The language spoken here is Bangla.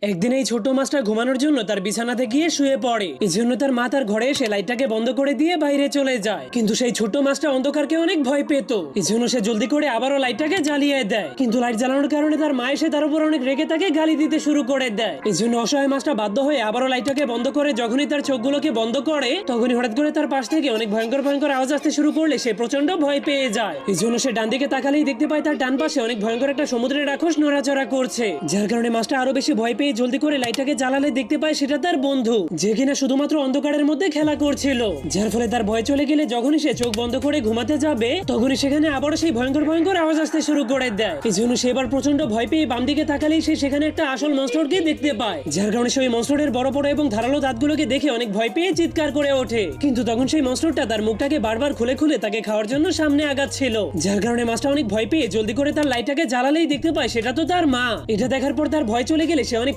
একদিন এই ছোট মাছটা ঘুমানোর জন্য তার বিছানাতে গিয়ে শুয়ে পড়ে। এজন্য তার মা তার ঘরে এসে লাইটটাকে বন্ধ করে দিয়ে বাইরে চলে যায়। কিন্তু সেই ছোট মাছটা অন্ধকারকে অনেক ভয় পেত, এজন্য সে জলদি করে আবারও লাইটটাকে জ্বালিয়ে দেয়। কিন্তু লাইট জ্বালানোর কারণে তার মা এসে তার উপর অনেক রেগে তাকে গালি দিতে শুরু করে দেয়। এজন্য অসহায় মাছটা বাধ্য হয়ে আবারও লাইটটাকে বন্ধ করে যখনই তার চোখগুলোকে বন্ধ করে তখনই হঠাৎ করে তার পাশ থেকে অনেক ভয়ঙ্কর ভয়ঙ্কর আওয়াজ আসতে শুরু করলে সে প্রচন্ড ভয় পেয়ে যায়। এজন্য সে ডান দিকে তাকালেই দেখতে পায় তার ডান পাশে অনেক ভয়ঙ্কর একটা সমুদ্রের রাক্ষস নড়াচড়া করছে, যার কারণে মাছটা আরো বেশি ভয় পেয়ে জলদি করে লাইটটাকে জ্বালালে দেখতে পায় সেটা তার বন্ধু, যে কিনা শুধুমাত্র অন্ধকারের মধ্যে খেলা করছিল। যার ফলে তার ভয় চলে গেলে যখনই সে চোখ বন্ধ করে ঘুমাতে যাবে তখনই সেখানে আবারও সেই ভয়ঙ্কর ভয়ঙ্কর আওয়াজ আসতে শুরু করে দেয়। এই জন্য সে এবার প্রচন্ড ভয় পেয়ে বাম দিকে তাকালেই সে সেখানে একটা আসল মনস্টারকে দেখতে পায়, যার কারণে সেই মনস্টারের বড় বড় এবং ধারালো দাঁতগুলোকে দেখে অনেক ভয় পেয়ে চিৎকার করে ওঠে। কিন্তু তখন সেই মনস্টারটা তার মুখটাকে বারবার খুলে খুলে তাকে খাওয়ার জন্য সামনে আগাচ্ছিল, যার কারণে মাছটা অনেক ভয় পেয়ে জলদি করে তার লাইটটাকে জ্বালালেই দেখতে পায় সেটা তো তার মা। এটা দেখার পর তার ভয় চলে গেলে সে অনেক